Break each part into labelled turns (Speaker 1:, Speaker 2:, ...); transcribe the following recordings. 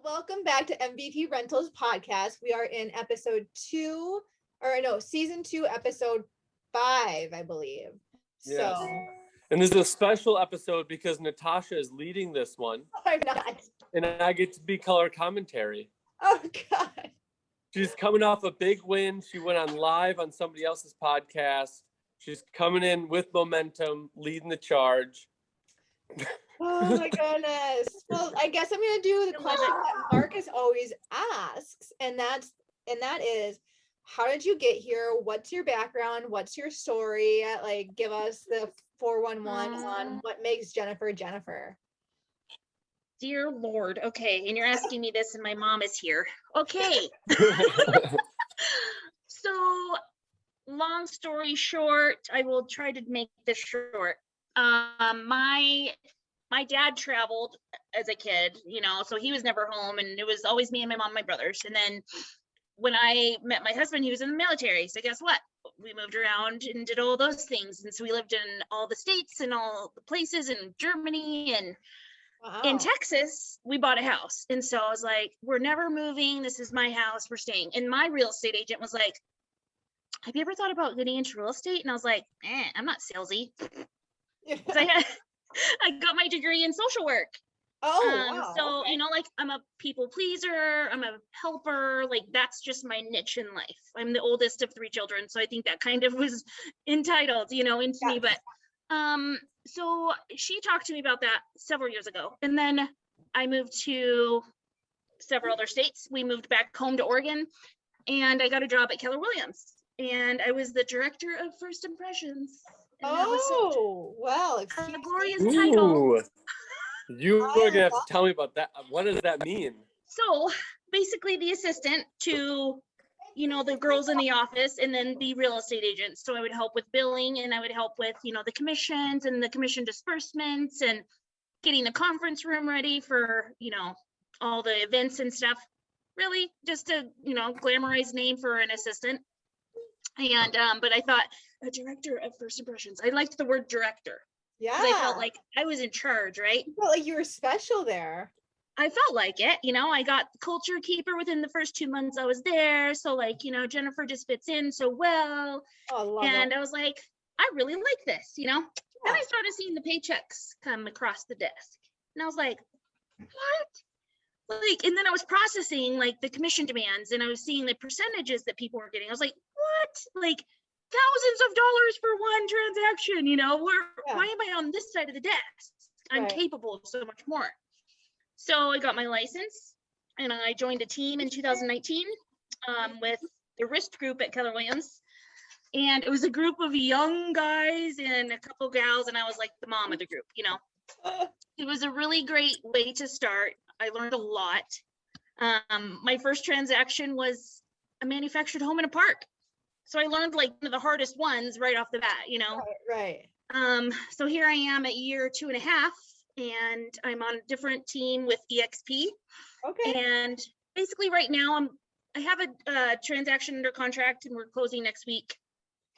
Speaker 1: welcome back to MVP Rentals podcast. We are in season 2, episode 5, I believe.
Speaker 2: Yes.
Speaker 1: So,
Speaker 2: and this is a special episode because Natasha is leading this one.
Speaker 1: I'm not.
Speaker 2: And I get to be color commentary.
Speaker 1: Oh, God.
Speaker 2: She's coming off a big win. She went on live on somebody else's podcast. She's coming in with momentum, leading the charge.
Speaker 1: Oh my goodness. Well, I guess I'm gonna do the question that Marcus always asks, and that is, how did you get here? What's your background? What's your story? Like, give us the 411 on what makes Jennifer Jennifer.
Speaker 3: Dear Lord. Okay, and you're asking me this, and my mom is here. Okay. So, long story short, I will try to make this short. My dad traveled as a kid, so he was never home, and it was always me and my mom and my brothers. And then when I met my husband, he was in the military. So guess what? We moved around and did all those things. And so we lived in all the states and all the places in Germany, and in Texas, we bought a house. And so I was like, we're never moving. This is my house. We're staying. And my real estate agent was like, have you ever thought about getting into real estate? And I was like, I'm not salesy. I got my degree in social work.
Speaker 1: Wow.
Speaker 3: So, like, I'm a people pleaser. I'm a helper. Like, that's just my niche in life. I'm the oldest of 3 children. So I think that kind of was entitled, into me. But, so she talked to me about that several years ago. And then I moved to several other states. We moved back home to Oregon, and I got a job at Keller Williams. And I was the director of first impressions.
Speaker 1: Well,
Speaker 3: a glorious title.
Speaker 2: You are going to have to tell me about that. What does that mean?
Speaker 3: So basically the assistant to, the girls in the office, and then the real estate agents. So I would help with billing, and I would help with, the commissions and the commission disbursements, and getting the conference room ready for, all the events and stuff. Really just a, glamorized name for an assistant. And, but I thought a director of first impressions. I liked the word director.
Speaker 1: Yeah.
Speaker 3: I felt like I was in charge, right?
Speaker 1: You felt like you were special there.
Speaker 3: I felt like it, I got the culture keeper within the first 2 months I was there. So like, Jennifer just fits in so well. I was like, I really like this, Then I started seeing the paychecks come across the desk, and I was like, what? Like, and then I was processing like the commission demands, and I was seeing the percentages that people were getting. I was like, what? Like thousands of dollars for one transaction, why am I on this side of the desk? I'm capable of so much more. So I got my license, and I joined a team in 2019 with the Wrist group at Keller Williams. And it was a group of young guys and a couple gals, and I was like the mom of the group, It was a really great way to start. I learned a lot. My first transaction was a manufactured home in a park. So I learned like one of the hardest ones right off the bat,
Speaker 1: Right.
Speaker 3: So here I am at year 2.5, and I'm on a different team with EXP.
Speaker 1: Okay.
Speaker 3: And basically right now I have a transaction under contract, and we're closing next week.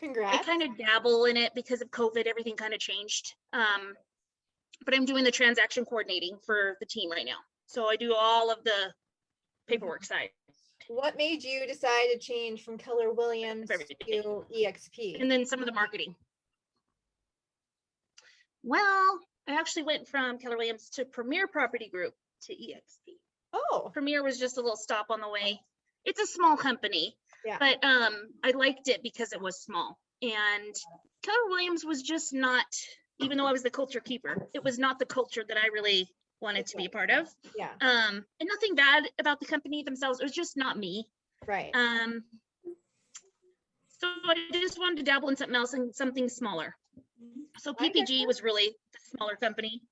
Speaker 1: Congrats.
Speaker 3: I kind of dabble in it because of COVID, everything kind of changed. But I'm doing the transaction coordinating for the team right now. So I do all of the paperwork side.
Speaker 1: What made you decide to change from Keller Williams to EXP?
Speaker 3: And then some of the marketing. Well, I actually went from Keller Williams to Premier Property Group to EXP.
Speaker 1: Oh.
Speaker 3: Premier was just a little stop on the way. It's a small company, but I liked it because it was small. And Keller Williams was just not, even though I was the culture keeper, it was not the culture that I really wanted to be a part of.
Speaker 1: Yeah.
Speaker 3: And nothing bad about the company themselves. It was just not me.
Speaker 1: Right.
Speaker 3: So I just wanted to dabble in something else and something smaller. So PPG was really a smaller company,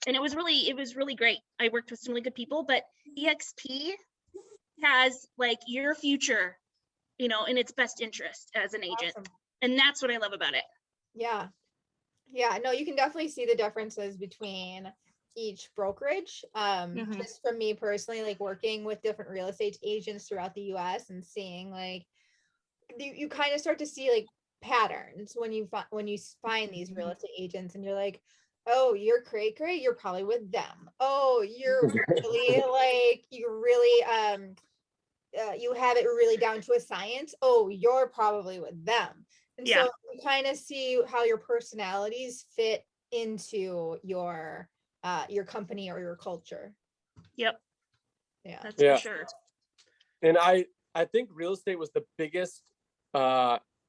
Speaker 3: and it was really great. I worked with some really good people, but EXP has like your future, in its best interest as an agent.
Speaker 1: Awesome.
Speaker 3: And that's what I love about it.
Speaker 1: Yeah. No, you can definitely see the differences between each brokerage. Just for me personally, like working with different real estate agents throughout the US and seeing like you kind of start to see like patterns when you find these real estate agents, and you're like, oh, you're cray, you're probably with them. Oh, you're you have it really down to a science, oh, you're probably with them. And so you kind of see how your personalities fit into your company or your culture.
Speaker 3: Yep.
Speaker 1: Yeah.
Speaker 3: That's for sure.
Speaker 2: And I think real estate was the biggest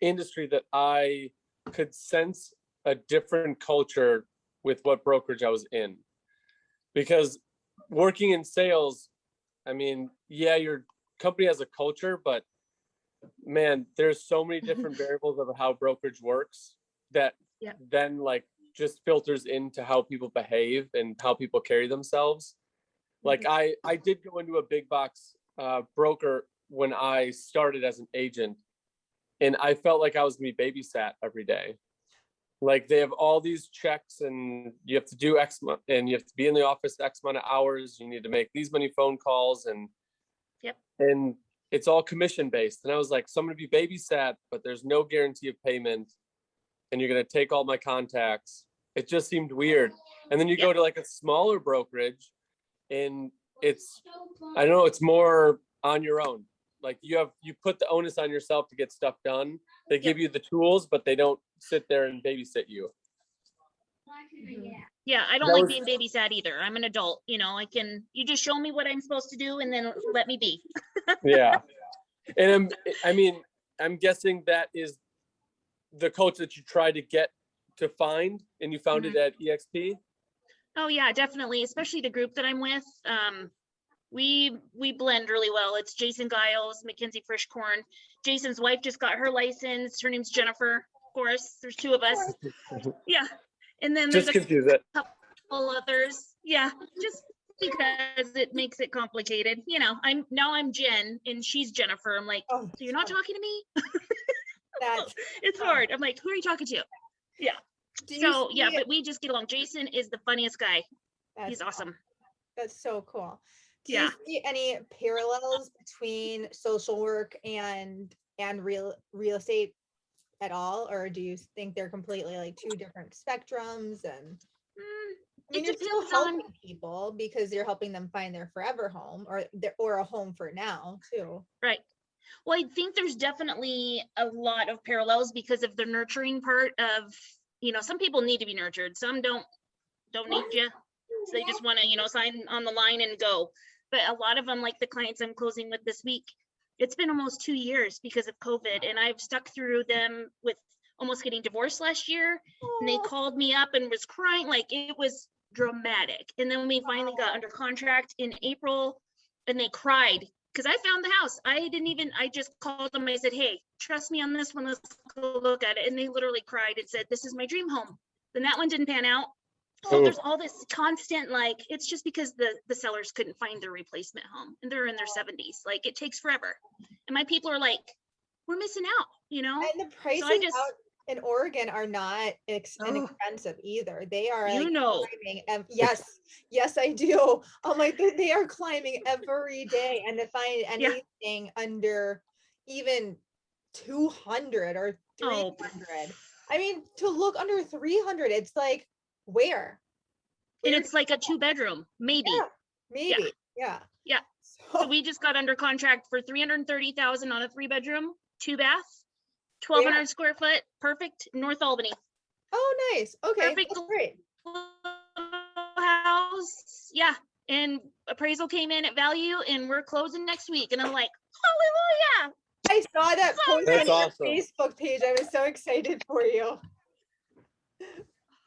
Speaker 2: industry that I could sense a different culture with what brokerage I was in. Because working in sales, I mean, yeah, your company has a culture, but man, there's so many different variables of how brokerage works that then like just filters into how people behave and how people carry themselves. Like I did go into a big box broker when I started as an agent, and I felt like I was gonna be babysat every day. Like they have all these checks and you have to do X and you have to be in the office X amount of hours. You need to make these many phone calls and it's all commission based. And I was like, so I'm going to be babysat, but there's no guarantee of payment. And you're going to take all my contacts. It just seemed weird. And then you go to like a smaller brokerage and it's, I don't know, it's more on your own. Like you put the onus on yourself to get stuff done. They give you the tools, but they don't sit there and babysit you.
Speaker 3: Yeah, I don't like being babysat either. I'm an adult, you just show me what I'm supposed to do and then let me be.
Speaker 2: Yeah. And I'm guessing that is the coach that you try to get to find, and you found it at EXP.
Speaker 3: Oh yeah, definitely. Especially the group that I'm with. We blend really well. It's Jason Giles, Mackenzie Frischkorn. Jason's wife just got her license. Her name's Jennifer. Of course, there's two of us. Yeah. And then there's a couple others. Yeah, just because it makes it complicated. I'm Jen and she's Jennifer. I'm like, so you're not talking to me? It's hard. I'm like, who are you talking to? Yeah. But we just get along. Jason is the funniest guy. He's awesome.
Speaker 1: That's so cool. Do you see any parallels between social work and real estate at all, or do you think they're completely like two different spectrums? And I mean, you're still helping people because you're helping them find their forever home or a home for now too.
Speaker 3: Right. Well, I think there's definitely a lot of parallels because of the nurturing part of, some people need to be nurtured. Some don't need you. So they just want to, sign on the line and go. But a lot of them, like the clients I'm closing with this week, it's been almost 2 years because of COVID. And I've stuck through them with almost getting divorced last year. And they called me up and was crying. Like it was dramatic. And then we finally got under contract in April and they cried because I found the house. I just called them. I said, hey, trust me on this one. Let's go look at it. And they literally cried and said, this is my dream home. Then that one didn't pan out. So there's all this constant, it's just because the sellers couldn't find their replacement home and they're in their 70s. Like it takes forever. And my people are like, we're missing out,
Speaker 1: And the prices out in Oregon are not inexpensive either. They are climbing. Yes, I do. Oh my God, they are climbing every day. And to find anything under even 200 or 300. I mean, to look under 300, it's like, where?
Speaker 3: And it's like a 2-bedroom, maybe.
Speaker 1: Yeah.
Speaker 3: So we just got under contract for $330,000 on a 3-bedroom, 2-bath, 1,200 square foot, perfect, North Albany.
Speaker 1: Oh, nice. Okay,
Speaker 3: perfect.
Speaker 1: That's great.
Speaker 3: House, and appraisal came in at value, and we're closing next week. And I'm like, hallelujah!
Speaker 1: I saw that post on
Speaker 2: awesome.
Speaker 1: your Facebook page. I was so excited for you.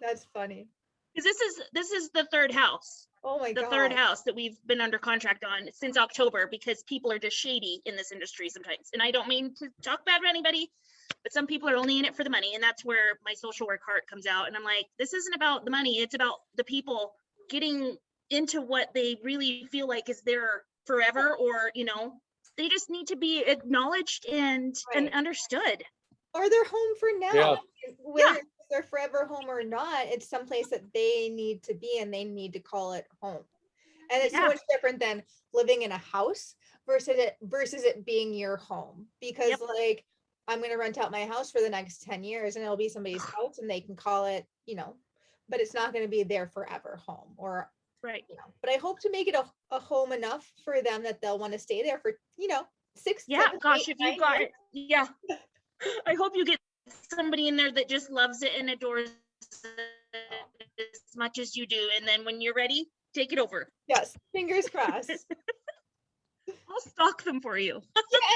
Speaker 1: That's funny.
Speaker 3: Because this is the third house.
Speaker 1: Oh my God.
Speaker 3: The third house that we've been under contract on since October because people are just shady in this industry sometimes. And I don't mean to talk bad about anybody, but some people are only in it for the money. And that's where my social work heart comes out. And I'm like, this isn't about the money. It's about the people getting into what they really feel like is their forever, or, they just need to be acknowledged and understood.
Speaker 1: Or their home for now. Whether it's their forever home or not, it's someplace that they need to be and they need to call it home. And it's so much different than living in a house versus it being your home. Because I'm going to rent out my house for the next 10 years and it'll be somebody's house and they can call it, but it's not going to be their forever home or
Speaker 3: Right.
Speaker 1: But I hope to make it a home enough for them that they'll want to stay there for, 6,
Speaker 3: Yeah,
Speaker 1: 7,
Speaker 3: gosh,
Speaker 1: 8,
Speaker 3: if you've
Speaker 1: 9
Speaker 3: got
Speaker 1: years.
Speaker 3: yeah. I hope you get somebody in there that just loves it and adores it as much as you do. And then when you're ready, take it over.
Speaker 1: Yes, fingers crossed.
Speaker 3: I'll stalk them for you.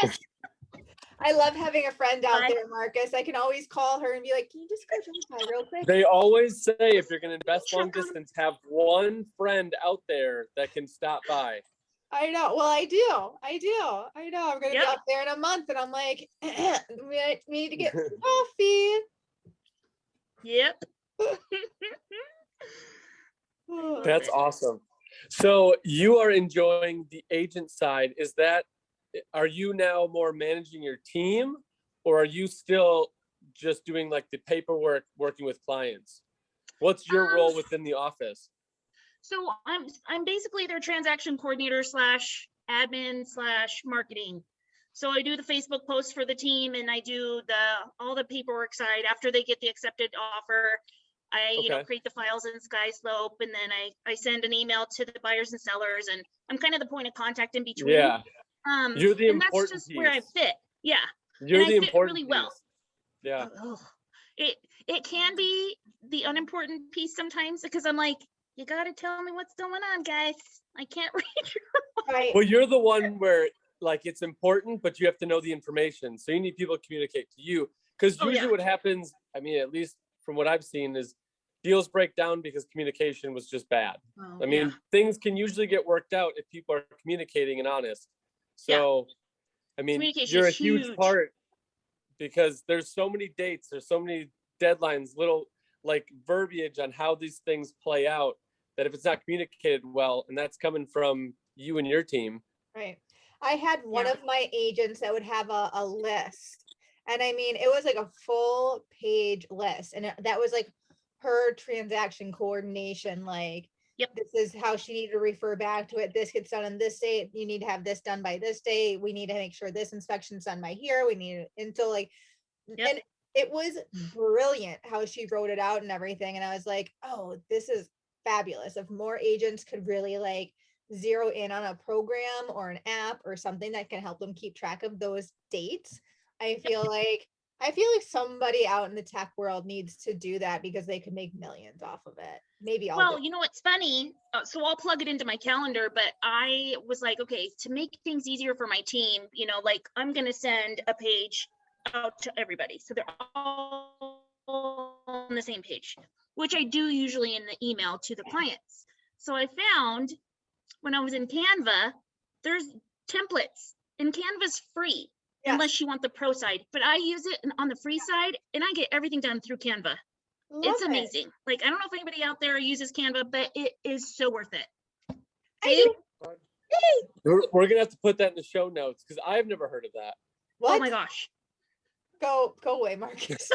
Speaker 1: Yes. I love having a friend out there, Marcus. I can always call her and be like, can you just go drive by real quick?
Speaker 2: They always say if you're going to invest long distance, have one friend out there that can stop by.
Speaker 1: I know. Well, I do. I'm going to be out there in a month, and I'm like, we need to get coffee.
Speaker 3: Yep.
Speaker 2: That's awesome. So you are enjoying the agent side. Are you now more managing your team, or are you still just doing like the paperwork, working with clients? What's your role within the office?
Speaker 3: So I'm basically their transaction coordinator / admin / marketing. So I do the Facebook posts for the team, and I do all the paperwork side after they get the accepted offer. I create the files in SkySlope, and then I send an email to the buyers and sellers, and I'm kind of the point of contact in between.
Speaker 2: Yeah. You're the
Speaker 3: and
Speaker 2: important
Speaker 3: that's just
Speaker 2: piece.
Speaker 3: where I fit. Yeah.
Speaker 2: You're
Speaker 3: and
Speaker 2: the
Speaker 3: I fit
Speaker 2: important
Speaker 3: really
Speaker 2: piece.
Speaker 3: well.
Speaker 2: Yeah.
Speaker 3: It can be the unimportant piece sometimes, because I'm like, you got to tell me what's going on, guys. I can't read your
Speaker 1: Right.
Speaker 2: Well, you're the one where like it's important, but you have to know the information. So you need people to communicate to you, because usually what happens, I mean, at least from what I've seen, is deals break down because communication was just bad. I mean, things can usually get worked out if people are communicating and honest. So, I mean, you're a huge part, because there's so many dates, there's so many deadlines, little like verbiage on how these things play out, that if it's not communicated well, and that's coming from you and your team.
Speaker 1: Right. I had one of my agents that would have a list. And I mean, it was like a full page list. And that was like her transaction coordination. Like, this is how she needed to refer back to it. This gets done on this date. You need to have this done by this date. We need to make sure this inspection's done by here. We need it until like, and it was brilliant how she wrote it out and everything. And I was like, oh, this is fabulous. If more agents could really like zero in on a program or an app or something that can help them keep track of those dates, I feel like somebody out in the tech world needs to do that, because they could make millions off of it. Maybe
Speaker 3: Well, you know what's funny? So I'll plug it into my calendar, but I was like, okay, to make things easier for my team, like I'm going to send a page out to everybody, so they're all on the same page, which I do usually in the email to the clients. So I found when I was in Canva, there's templates, and Canva's free unless you want the pro side, but I use it on the free side, and I get everything done through Canva. It's amazing. Like, I don't know if anybody out there uses Canva, but it is so worth it.
Speaker 1: See?
Speaker 2: We're gonna have to put that in the show notes, because I've never heard of that.
Speaker 1: What?
Speaker 3: Oh my gosh.
Speaker 1: Go away, Marcus.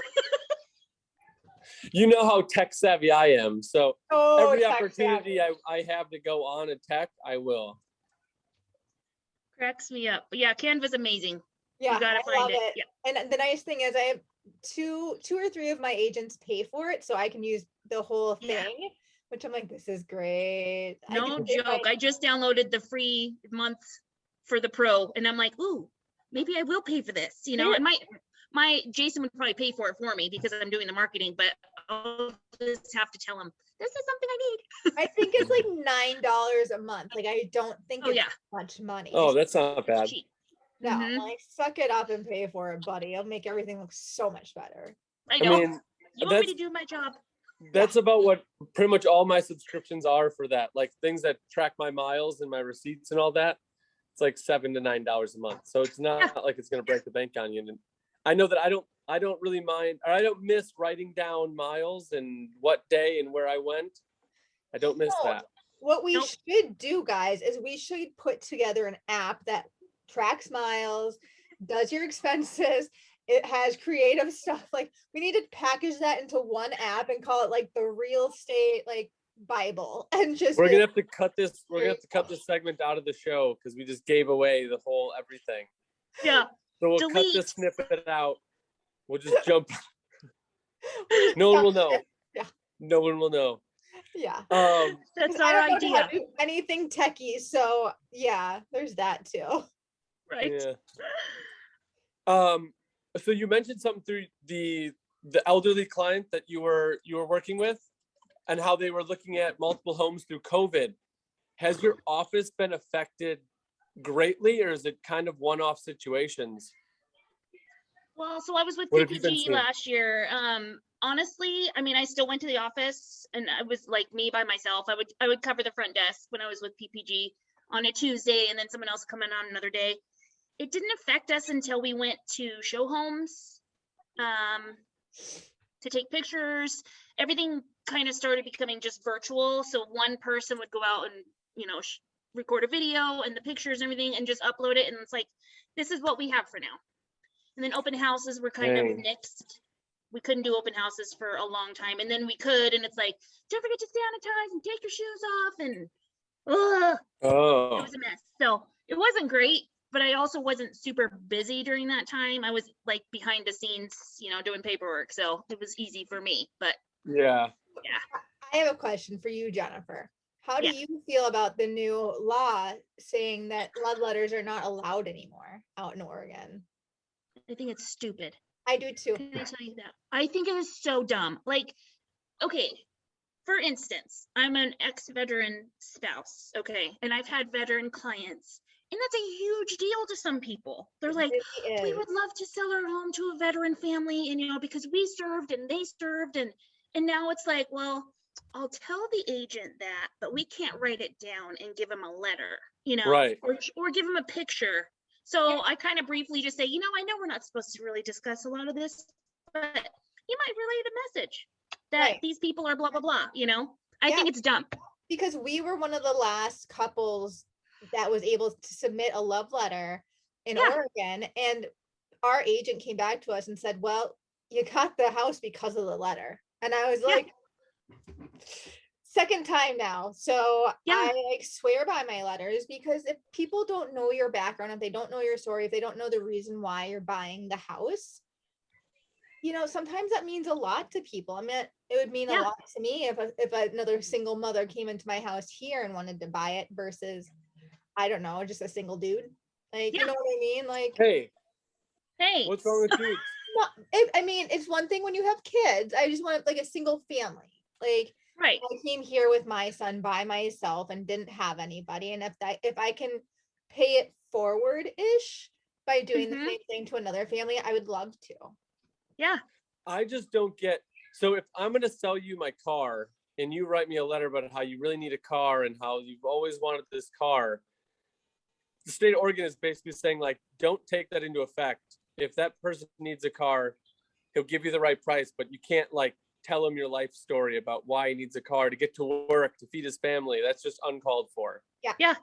Speaker 2: You know how tech savvy I am. So every opportunity I have to go on a tech, I will.
Speaker 3: Cracks me up. But yeah, Canva's amazing.
Speaker 1: Yeah,
Speaker 3: you gotta find it. Yeah.
Speaker 1: And the nice thing is I have two or three of my agents pay for it, so I can use the whole thing, which I'm like, this is great.
Speaker 3: No joke. I just downloaded the free month for the pro, and I'm like, ooh, maybe I will pay for this, and my Jason would probably pay for it for me because I'm doing the marketing, but I'll just have to tell him this is something I need.
Speaker 1: I think it's like $9 a month. Like, I don't think it's much money.
Speaker 2: Oh, that's not bad.
Speaker 3: Cheap.
Speaker 1: No, like, suck it up and pay for it, buddy. It'll make everything look so much better.
Speaker 3: I know. You want me to do my job?
Speaker 2: That's about what pretty much all my subscriptions are for that. Like, things that track my miles and my receipts and all that. It's like $7 to $9 a month. So it's not like it's going to break the bank on you. And I know that I don't really mind, or I don't miss writing down miles and what day and where I went. I don't miss that.
Speaker 1: What we should do, guys, is we should put together an app that tracks miles, does your expenses. It has creative stuff. Like, we need to package that into one app and call it like the real estate like Bible, and just
Speaker 2: we're gonna have to cut this. We're gonna have to cut this segment out of the show because we just gave away the whole everything.
Speaker 3: Yeah.
Speaker 2: So we'll cut this snippet out. We'll just jump. No one will know.
Speaker 1: Yeah.
Speaker 2: No one will know.
Speaker 1: Yeah.
Speaker 3: That's our idea.
Speaker 1: Anything techie. So yeah, there's that too.
Speaker 3: Right.
Speaker 2: Yeah. So you mentioned something through the elderly client that you were working with and how they were looking at multiple homes through COVID. Has your office been affected greatly, or is it kind of one-off situations?
Speaker 3: Well, so I was with PPG last year. Honestly, I mean, I still went to the office, and I was like me by myself. I would cover the front desk when I was with PPG on a Tuesday, and then someone else come in on another day. It didn't affect us until we went to show homes to take pictures. Everything kind of started becoming just virtual. So one person would go out and, you know, record a video and the pictures and everything and just upload it. And it's like, this is what we have for now. And then open houses were kind of nixed. We couldn't do open houses for a long time. And then we could, and it's like, don't forget to sanitize and take your shoes off. And it was a mess. So it wasn't great, but I also wasn't super busy during that time. I was like behind the scenes, you know, doing paperwork. So it was easy for me, but
Speaker 2: yeah.
Speaker 1: I have a question for you, Jennifer. How do you feel about the new law saying that love letters are not allowed anymore out in Oregon?
Speaker 3: I think it's stupid.
Speaker 1: I do too.
Speaker 3: Can I tell you that? I think it is so dumb. Like, okay, for instance, I'm an ex-veteran spouse, okay, and I've had veteran clients, and that's a huge deal to some people. They're like, we would love to sell our home to a veteran family, and you know, because we served and they served, and now it's like, well, I'll tell the agent that, but we can't write it down and give him a letter, you know,
Speaker 2: right,
Speaker 3: or give him a picture. So I kind of briefly just say, you know, I know we're not supposed to really discuss a lot of this, but you might relay the message that these people are blah, blah, blah, you know? I think it's dumb.
Speaker 1: Because we were one of the last couples that was able to submit a love letter in Oregon. And our agent came back to us and said, well, you got the house because of the letter. And I was like, second time now. So I like swear by my letters, because if people don't know your background, if they don't know your story, if they don't know the reason why you're buying the house, you know, sometimes that means a lot to people. I mean, it would mean a lot to me if another single mother came into my house here and wanted to buy it versus, I don't know, just a single dude. Like, you know what I mean? Like,
Speaker 2: hey, what's wrong with dudes?
Speaker 1: I mean, it's one thing when you have kids. I just want like a single family. Like, I came here with my son by myself and didn't have anybody. And if I can pay it forward-ish by doing the same thing to another family, I would love to.
Speaker 3: Yeah.
Speaker 2: I just don't get, so if I'm going to sell you my car and you write me a letter about how you really need a car and how you've always wanted this car, the state of Oregon is basically saying, like, don't take that into effect. If that person needs a car, he'll give you the right price, but you can't like tell him your life story about why he needs a car to get to work, to feed his family. That's just uncalled for.
Speaker 3: Yeah.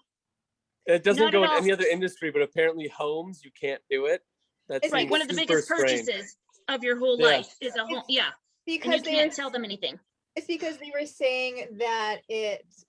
Speaker 2: It doesn't go in any other industry, but apparently homes, you can't do it. That's
Speaker 3: right. One of the biggest purchases of your whole life is a home. Yeah.
Speaker 1: Because
Speaker 3: and you can't tell them anything.
Speaker 1: It's because they were saying that it's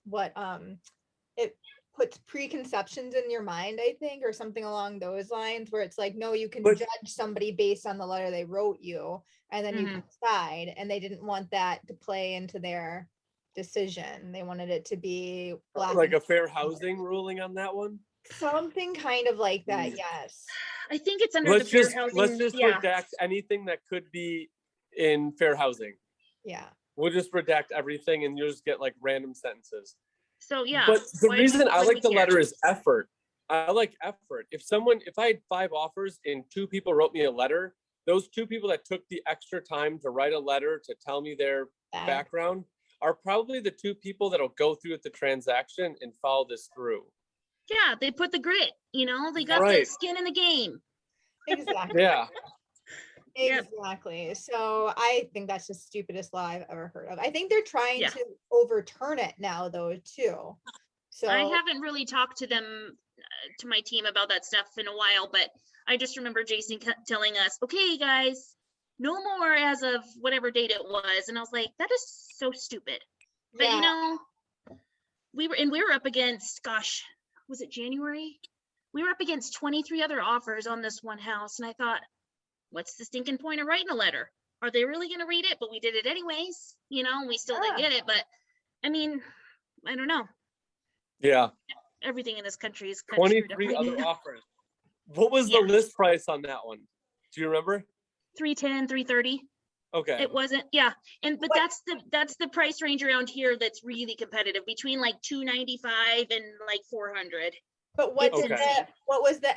Speaker 1: it puts preconceptions in your mind, I think, or something along those lines, where it's like, no, you can judge somebody based on the letter they wrote you, and then you can decide. And they didn't want that to play into their decision. They wanted it to be
Speaker 2: like a fair housing ruling on that one.
Speaker 1: Something kind of like that, yes.
Speaker 3: I think it's under the fair housing.
Speaker 2: Let's just redact anything that could be in fair housing.
Speaker 1: Yeah.
Speaker 2: We'll just redact everything and you'll just get like random sentences.
Speaker 3: So yeah.
Speaker 2: But the reason I like the letter is effort. I like effort. If I had 5 offers and 2 people wrote me a letter, those 2 people that took the extra time to write a letter to tell me their background are probably the 2 people that'll go through with the transaction and follow this through.
Speaker 3: Yeah, they put the grit, you know, they got the skin in the game.
Speaker 1: Exactly.
Speaker 2: Yeah.
Speaker 1: Exactly. Yep. So I think that's the stupidest law I've ever heard of. I think they're trying to overturn it now, though, too. So
Speaker 3: I haven't really talked to them, to my team about that stuff in a while, but I just remember Jason telling us, okay, guys, no more as of whatever date it was. And I was like, that is so stupid. But, you know, we were up against, gosh, was it January? We were up against 23 other offers on this one house. And I thought, what's the stinking point of writing a letter? Are they really going to read it? But we did it anyways, you know, we still didn't get it. But I mean, I don't know.
Speaker 2: Yeah.
Speaker 3: Everything in this country is
Speaker 2: 23 other offers. What was the list price on that one? Do you remember?
Speaker 3: 310, 330.
Speaker 2: Okay.
Speaker 3: It wasn't, but that's the price range around here that's really competitive, between like 295 and like 400.
Speaker 1: But what was the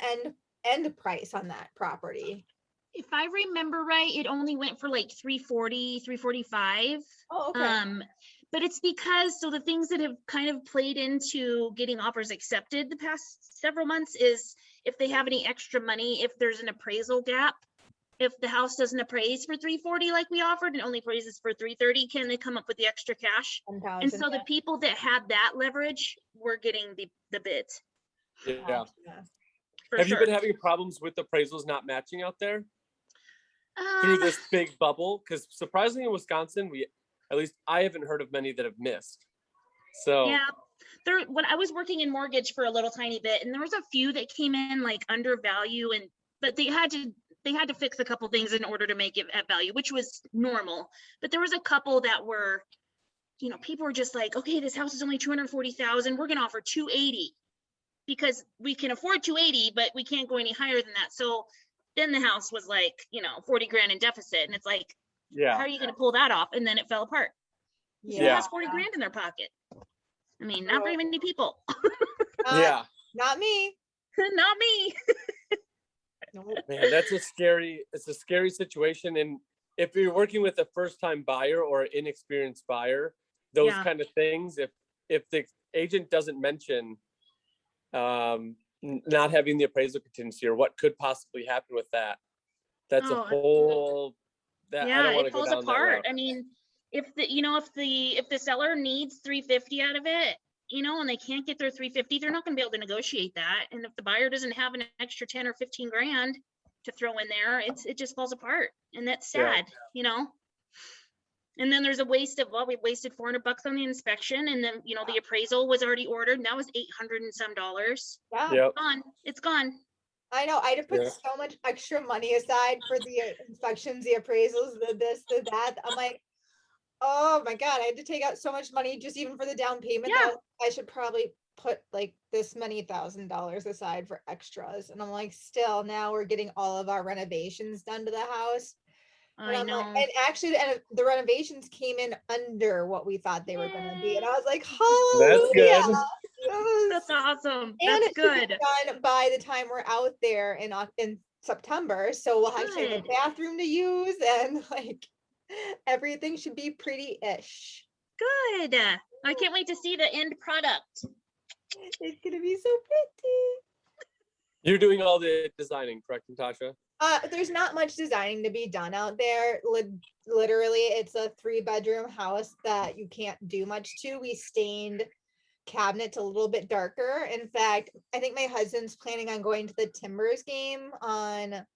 Speaker 1: end price on that property?
Speaker 3: If I remember right, it only went for like 340, 345.
Speaker 1: Oh, okay.
Speaker 3: But it's because, so the things that have kind of played into getting offers accepted the past several months is if they have any extra money, if there's an appraisal gap, if the house doesn't appraise for 340 like we offered and only appraises for 330, can they come up with the extra cash?
Speaker 1: 1,000,
Speaker 3: and so the people that had that leverage were getting the bids.
Speaker 2: Yeah.
Speaker 3: For
Speaker 2: have
Speaker 3: sure.
Speaker 2: you been having problems with appraisals not matching out there through this big bubble? Because surprisingly in Wisconsin, at least I haven't heard of many that have missed. So
Speaker 3: yeah, when I was working in mortgage for a little tiny bit, and there was a few that came in like under value, but they had to fix a couple things in order to make it at value, which was normal. But there was a couple that were, people were just like, okay, this house is only 240,000. We're going to offer 280 because we can afford 280, but we can't go any higher than that. So then the house was like, 40 grand in deficit. And it's like, how are you going to pull that off? And then it fell apart. Who has 40 grand in their pocket? I mean, not very many people.
Speaker 1: Not me.
Speaker 3: Not me.
Speaker 2: Man, it's a scary situation. And if you're working with a first-time buyer or an inexperienced buyer, those kind of things, if the agent doesn't mention not having the appraisal contingency or what could possibly happen with that, that's a whole I don't want to go down that route.
Speaker 3: I mean, if the seller needs 350 out of it, and they can't get their 350, they're not going to be able to negotiate that. And if the buyer doesn't have an extra 10 or 15 grand to throw in there, it just falls apart. And that's sad, And then there's a waste of, we wasted $400 on the inspection. And then, the appraisal was already ordered. And that was $800 and some dollars.
Speaker 1: Yeah.
Speaker 3: It's gone.
Speaker 1: I know. I had to put so much extra money aside for the inspections, the appraisals, the this, the that. I'm like, oh my God, I had to take out so much money just even for the down payment.
Speaker 3: Yeah.
Speaker 1: I should probably put like this many $1,000s aside for extras. And I'm like, still, now we're getting all of our renovations done to the house.
Speaker 3: I know.
Speaker 1: Like, and actually, the renovations came in under what we thought they were going to be. And I was like, hallelujah.
Speaker 2: That's good.
Speaker 3: That's awesome.
Speaker 1: And
Speaker 3: that's good.
Speaker 1: Be done by the time we're out there in September. So we'll actually have a bathroom to use and like everything should be pretty-ish.
Speaker 3: Good. I can't wait to see the end product.
Speaker 1: It's going to be so pretty.
Speaker 2: You're doing all the designing, correct, Natasha?
Speaker 1: There's not much designing to be done out there. Literally, it's a 3-bedroom house that you can't do much to. We stained cabinets a little bit darker. In fact, I think my husband's planning on going to the Timbers game on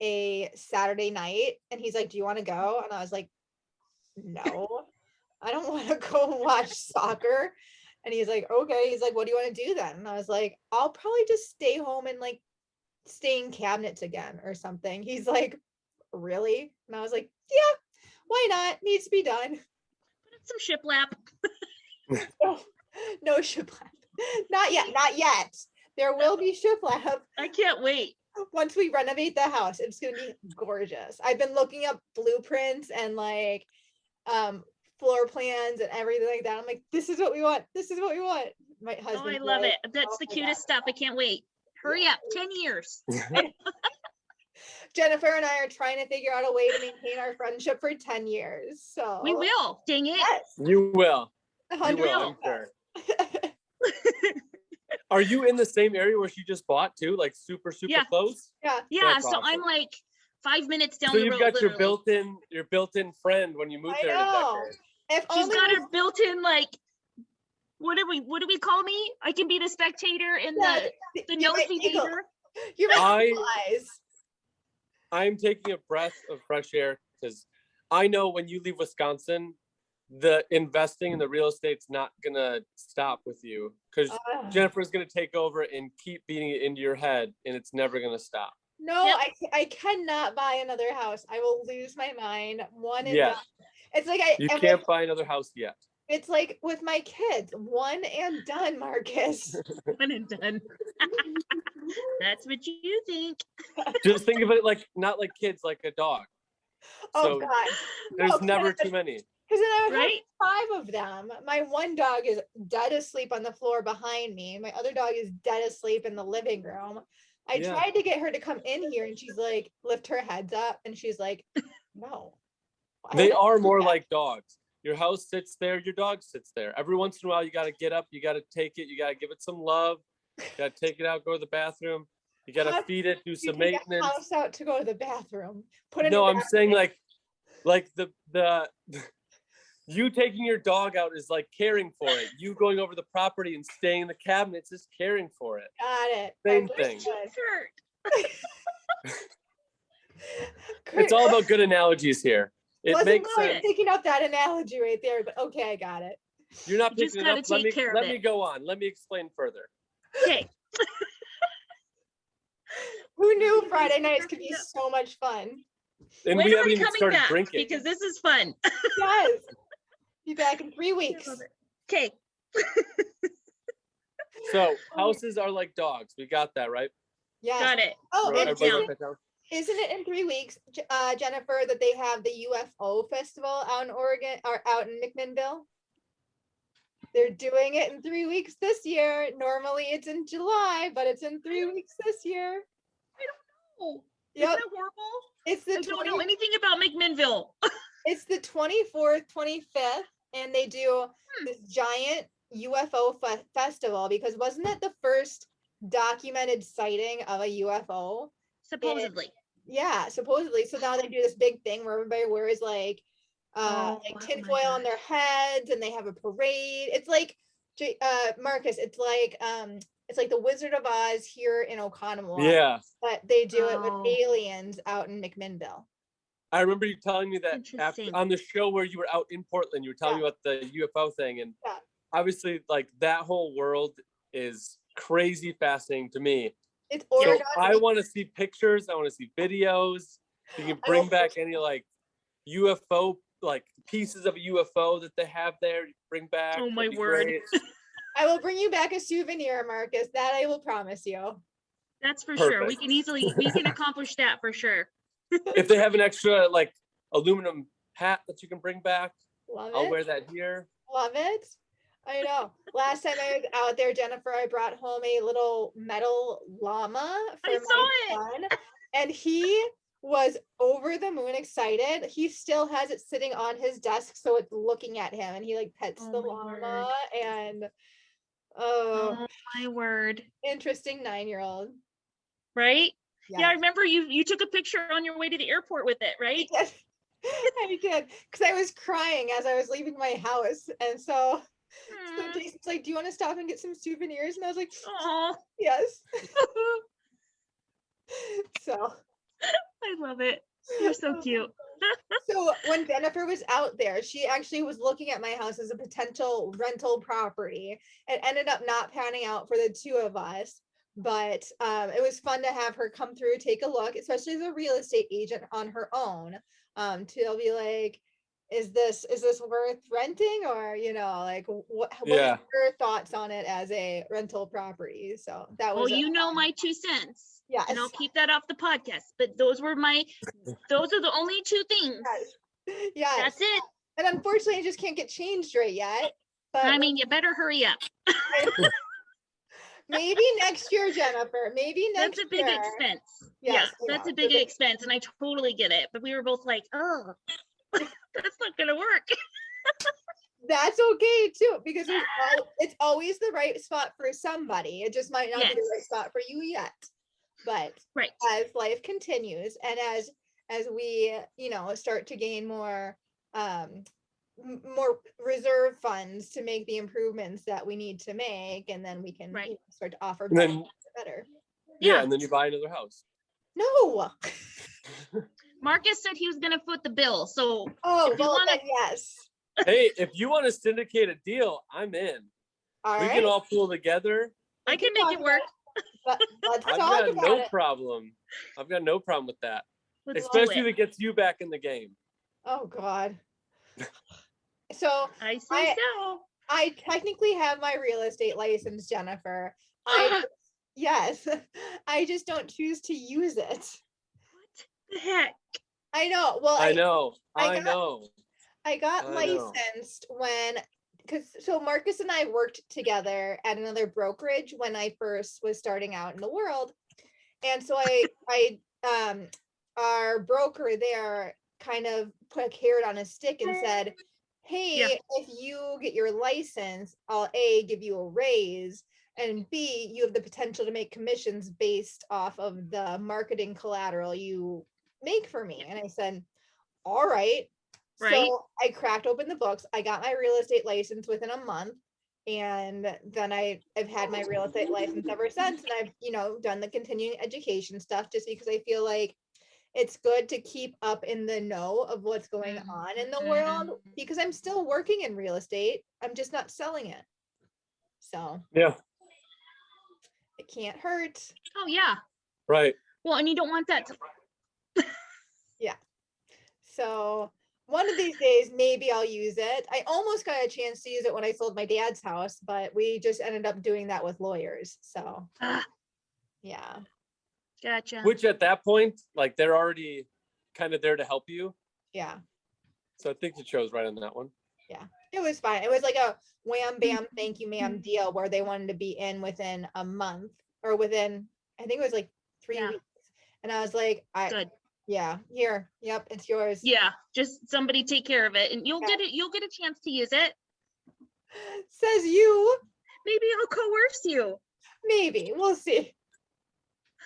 Speaker 1: a Saturday night. And he's like, do you want to go? And I was like, no, I don't want to go watch soccer. And he's like, okay. He's like, what do you want to do then? And I was like, I'll probably just stay home and like stain cabinets again or something. He's like, really? And I was like, yeah, why not? Needs to be done.
Speaker 3: Put in some shiplap.
Speaker 1: No shiplap. Not yet. There will be shiplap.
Speaker 3: I can't wait.
Speaker 1: Once we renovate the house, it's gonna be gorgeous. I've been looking up blueprints and like floor plans and everything like that. I'm like, this is what we want. This is what we want. My husband.
Speaker 3: I love it. That's the cutest stuff. I can't wait. Hurry up. 10 years.
Speaker 1: Jennifer and I are trying to figure out a way to maintain our friendship for 10 years. So
Speaker 3: we will. Dang it.
Speaker 1: Yes.
Speaker 2: You will.
Speaker 1: 100%.
Speaker 2: You will, I'm sure. Are you in the same area where she just bought too? Like super close?
Speaker 1: Yeah.
Speaker 3: That's so awesome. I'm like 5 minutes down the road.
Speaker 2: So you've got your built-in friend when you move there.
Speaker 3: She's got her built-in like, what do we call me? I can be the spectator and the nosy neighbor.
Speaker 1: You're right.
Speaker 2: I'm taking a breath of fresh air because I know when you leave Wisconsin, the investing in the real estate's not gonna stop with you because Jennifer's gonna take over and keep beating it into your head, and it's never gonna stop.
Speaker 1: No, I cannot buy another house. I will lose my mind. It's like
Speaker 2: you can't buy another house yet.
Speaker 1: It's like with my kids, one and done, Marcus.
Speaker 3: One and done. That's what you think.
Speaker 2: Just think of it like not like kids, like a dog.
Speaker 1: Oh God.
Speaker 2: There's never too many.
Speaker 1: Because then I would have 5 of them. My one dog is dead asleep on the floor behind me. My other dog is dead asleep in the living room. I tried to get her to come in here and she's like, lift her heads up. And she's like, no.
Speaker 2: They are more like dogs. Your house sits there, your dog sits there. Every once in a while, you got to get up, you got to take it, you got to give it some love, you got to take it out, go to the bathroom, you got to feed it, do some maintenance.
Speaker 1: House out to go to the bathroom. Put it.
Speaker 2: No, I'm saying like the you taking your dog out is like caring for it. You going over the property and staying in the cabinets is caring for it.
Speaker 1: Got it.
Speaker 2: Same thing. It's all about good analogies here. It makes sense.
Speaker 1: Picking up that analogy right there, but okay, I got it.
Speaker 2: You're not picking it up. Let me go on. Let me explain further.
Speaker 3: Okay.
Speaker 1: Who knew Friday nights could be so much fun?
Speaker 2: And we haven't even started drinking.
Speaker 3: Because this is fun.
Speaker 1: Yes. Be back in 3 weeks.
Speaker 3: Okay.
Speaker 2: So houses are like dogs. We got that, right?
Speaker 1: Yeah.
Speaker 3: Got it.
Speaker 1: Oh, isn't it in 3 weeks, Jennifer, that they have the UFO Festival out in Oregon or out in McMinnville? They're doing it in 3 weeks this year. Normally it's in July, but it's in 3 weeks this year.
Speaker 3: I don't know.
Speaker 1: Yep.
Speaker 3: Isn't that horrible?
Speaker 1: It's the
Speaker 3: I don't know anything about McMinnville.
Speaker 1: It's the 24th, 25th, and they do this giant UFO festival because wasn't it the first documented sighting of a UFO?
Speaker 3: Supposedly.
Speaker 1: Supposedly. So now they do this big thing where everybody wears like tinfoil on their heads and they have a parade. It's like Marcus, it's like the Wizard of Oz here in Oconomowoc.
Speaker 2: Yeah.
Speaker 1: But they do it with aliens out in McMinnville.
Speaker 2: I remember you telling me that on the show where you were out in Portland, you were telling me about the UFO thing. And obviously like that whole world is crazy fascinating to me.
Speaker 1: It's
Speaker 2: so I want to see pictures. I want to see videos. You can bring back any like UFO, like pieces of a UFO that they have there. You bring back.
Speaker 3: Oh my word.
Speaker 1: I will bring you back a souvenir, Marcus. That I will promise you.
Speaker 3: That's for sure. We can accomplish that for sure.
Speaker 2: If they have an extra like aluminum hat that you can bring back, I'll wear that here.
Speaker 1: Love it. I know. Last time I was out there, Jennifer, I brought home a little metal llama for my son, and he was over the moon excited. He still has it sitting on his desk, so it's looking at him, and he like pets the llama, and
Speaker 3: oh my word,
Speaker 1: interesting 9-year-old,
Speaker 3: right? Yeah, I remember you took a picture on your way to the airport with it, right?
Speaker 1: I did, because I was crying as I was leaving my house, and so Jason's like, do you want to stop and get some souvenirs? And I was like,
Speaker 3: oh
Speaker 1: yes. So
Speaker 3: I love it. You're so cute.
Speaker 1: So when Jennifer was out there, she actually was looking at my house as a potential rental property. It ended up not panning out for the two of us, but it was fun to have her come through, take a look, especially as a real estate agent on her own, to be like, is this worth renting, or like what are your thoughts on it as a rental property? So that was
Speaker 3: my 2 cents.
Speaker 1: Yeah,
Speaker 3: and I'll keep that off the podcast, but those are the only 2 things.
Speaker 1: Yeah,
Speaker 3: that's it.
Speaker 1: And unfortunately I just can't get changed right yet, but
Speaker 3: I mean, you better hurry up.
Speaker 1: Maybe next year, Jennifer. Maybe next year.
Speaker 3: That's a big expense. Yes, that's a big expense, and I totally get it. But we were both like, oh, that's not gonna work.
Speaker 1: That's okay too, because it's always the right spot for somebody. It just might not be the right spot for you yet. But as life continues, and as we start to gain more reserve funds to make the improvements that we need to make, and then we can start to offer better.
Speaker 2: Yeah, and then you buy another house.
Speaker 1: No.
Speaker 3: Marcus said he was gonna foot the bill, so
Speaker 1: yes.
Speaker 2: Hey, if you want to syndicate a deal, I'm in. We can all pull together.
Speaker 3: I can make it work.
Speaker 1: Let's
Speaker 2: I've got no problem. I've got no problem with that. Especially if it gets you back in the game.
Speaker 1: Oh God. So
Speaker 3: I say
Speaker 1: I technically have my real estate license, Jennifer. Yes, I just don't choose to use it.
Speaker 3: What the heck?
Speaker 1: I know. Well,
Speaker 2: I know.
Speaker 1: I got licensed when, so Marcus and I worked together at another brokerage when I first was starting out in the world. And so our broker there kind of put a carrot on a stick and said, hey, if you get your license, I'll A, give you a raise, and B, you have the potential to make commissions based off of the marketing collateral you make for me. And I said, all right. So I cracked open the books. I got my real estate license within a month. And then I've had my real estate license ever since. And I've, done the continuing education stuff just because I feel like it's good to keep up in the know of what's going on in the world, because I'm still working in real estate. I'm just not selling it. So
Speaker 2: yeah,
Speaker 1: it can't hurt.
Speaker 3: Oh yeah.
Speaker 2: Right.
Speaker 3: Well, and you don't want that to...
Speaker 1: Yeah. So one of these days, maybe I'll use it. I almost got a chance to use it when I sold my dad's house, but we just ended up doing that with lawyers. So yeah.
Speaker 3: Gotcha.
Speaker 2: Which at that point, like, they're already kind of there to help you.
Speaker 1: Yeah.
Speaker 2: So I think you chose right on that one.
Speaker 1: Yeah, it was fine. It was like a wham bam thank you ma'am deal where they wanted to be in within a month, or within, I think it was like 3 weeks. And I was like, yeah, here, yep, it's yours.
Speaker 3: Yeah, just somebody take care of it, and you'll get it. You'll get a chance to use it.
Speaker 1: Says you.
Speaker 3: Maybe I'll coerce you.
Speaker 1: Maybe, we'll see.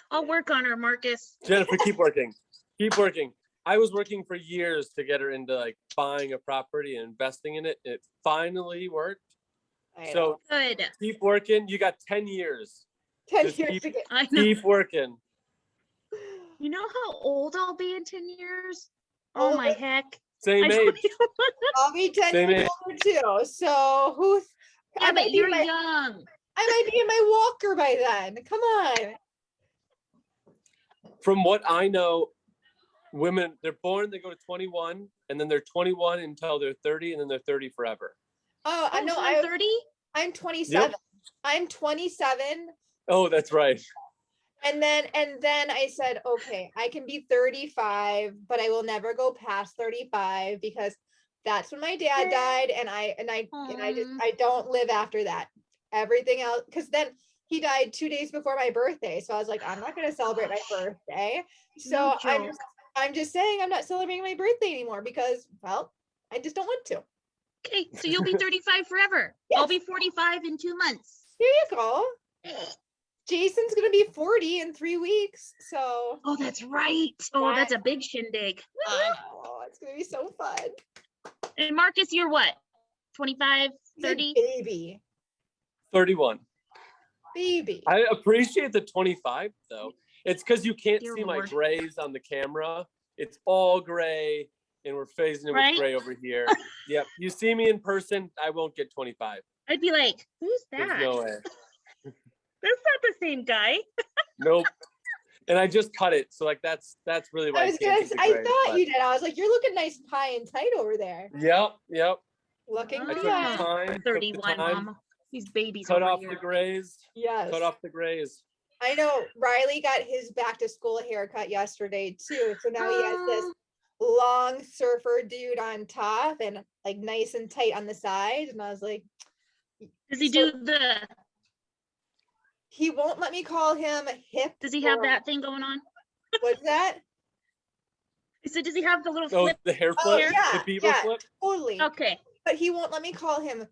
Speaker 3: I'll work on her, Marcus.
Speaker 2: Jennifer, keep working. Keep working. I was working for years to get her into like buying a property and investing in it. It finally worked. So
Speaker 3: good.
Speaker 2: Keep working. You got 10 years.
Speaker 1: 10 years to get.
Speaker 2: Keep working.
Speaker 3: You know how old I'll be in 10 years? Oh my heck.
Speaker 2: Same age.
Speaker 1: I'll be 10 years older too. So who's...
Speaker 3: Yeah, but you're young.
Speaker 1: I might be in my walker by then. Come on.
Speaker 2: From what I know, women, they're born, they go to 21, and then they're 21 until they're 30, and then they're 30 forever.
Speaker 1: Oh, I know.
Speaker 3: So I'm 30?
Speaker 1: I'm 27. Yep. I'm 27.
Speaker 2: Oh, that's right.
Speaker 1: And then I said, okay, I can be 35, but I will never go past 35 because that's when my dad died, and I don't live after that. Everything else, because then he died 2 days before my birthday, so I was like, I'm not going to celebrate my birthday. So I'm just saying I'm not celebrating my birthday anymore because, well, I just don't want to.
Speaker 3: Okay, so you'll be 35 forever. Yes. I'll be 45 in 2 months.
Speaker 1: Here you go. Jason's going to be 40 in 3 weeks, so.
Speaker 3: Oh, that's right. Oh, that's a big shindig.
Speaker 1: I know. It's going to be so fun.
Speaker 3: And Marcus, you're what? 25, 30?
Speaker 1: Baby.
Speaker 2: 31.
Speaker 1: Baby.
Speaker 2: I appreciate the 25 though. It's because you can't see my grays on the camera. It's all gray, and we're phasing it with gray over here. Yep. You see me in person, I won't get 25.
Speaker 3: I'd be like, who's that?
Speaker 2: There's no way.
Speaker 3: That's not the same guy.
Speaker 2: Nope. And I just cut it, so like that's really why
Speaker 1: I thought you did. I was like, you're looking nice, high and tight over there.
Speaker 2: Yep.
Speaker 1: Looking
Speaker 2: good.
Speaker 1: I
Speaker 3: 31, Mama. These babies.
Speaker 2: Cut off
Speaker 3: here.
Speaker 2: the grays.
Speaker 1: Yes.
Speaker 2: Cut off the grays.
Speaker 1: I know. Riley got his back to school haircut yesterday too, so now he has this long surfer dude on top and like nice and tight on the side. And I was like,
Speaker 3: does he do the?
Speaker 1: He won't let me call him hip.
Speaker 3: Does he have that thing going on?
Speaker 1: What's that?
Speaker 3: I said, does he have the little flip?
Speaker 2: The hair flip?
Speaker 1: Yeah,
Speaker 2: the beaver flip?
Speaker 1: Totally.
Speaker 3: Okay.
Speaker 1: But he won't let me call him.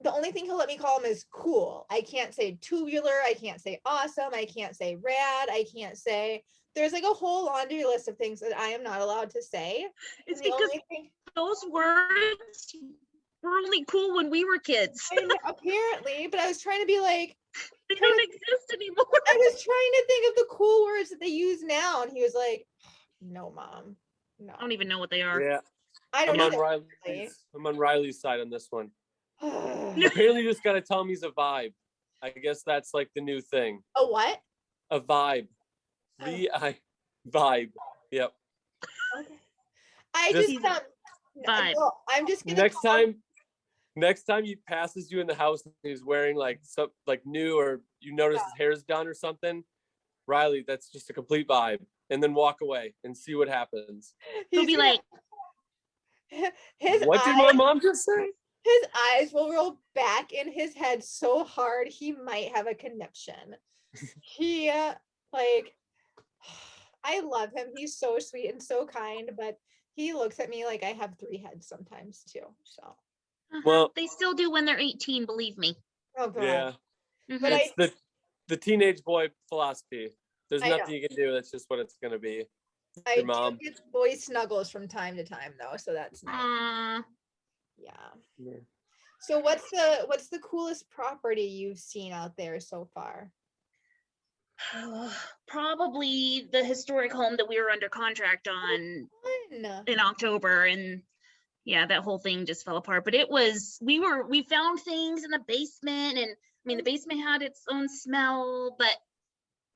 Speaker 1: The only thing he'll let me call him is cool. I can't say tubular. I can't say awesome. I can't say rad. I can't say. There's like a whole laundry list of things that I am not allowed to say.
Speaker 3: It's because those words were only cool when we were kids.
Speaker 1: Apparently, but I was trying to be like,
Speaker 3: they don't exist anymore.
Speaker 1: I was trying to think of the cool words that they use now, and he was like, "No, Mom, no."
Speaker 3: I don't even know what they are.
Speaker 2: Yeah,
Speaker 1: I don't know.
Speaker 2: I'm on Riley's side on this one. Apparently, you just got to tell him he's a vibe. I guess that's like the new thing.
Speaker 1: A what?
Speaker 2: A vibe. Vibe. Yep.
Speaker 1: Okay. I just
Speaker 3: vibe.
Speaker 1: No, I'm just gonna
Speaker 2: next time he passes you in the house and he's wearing like some like new, or you notice his hair's done or something, Riley, that's just a complete vibe. And then walk away and see what happens.
Speaker 3: He'll be like,
Speaker 2: what did my mom just say?
Speaker 1: His eyes will roll back in his head so hard he might have a conniption. He like, I love him. He's so sweet and so kind, but he looks at me like I have 3 heads sometimes too. So
Speaker 2: well,
Speaker 3: they still do when they're 18, believe me.
Speaker 1: Oh god.
Speaker 2: Yeah.
Speaker 1: But
Speaker 2: it's the teenage boy philosophy. There's
Speaker 1: I
Speaker 2: nothing
Speaker 1: know.
Speaker 2: you can do. That's just what it's gonna be.
Speaker 1: I
Speaker 2: Your mom.
Speaker 1: do get boy snuggles from time to time though, so that's nice. Yeah. So what's the coolest property you've seen out there so far?
Speaker 3: Probably the historic home that we were under contract on in October, and yeah, that whole thing just fell apart. But it was, we found things in the basement, and I mean the basement had its own smell, but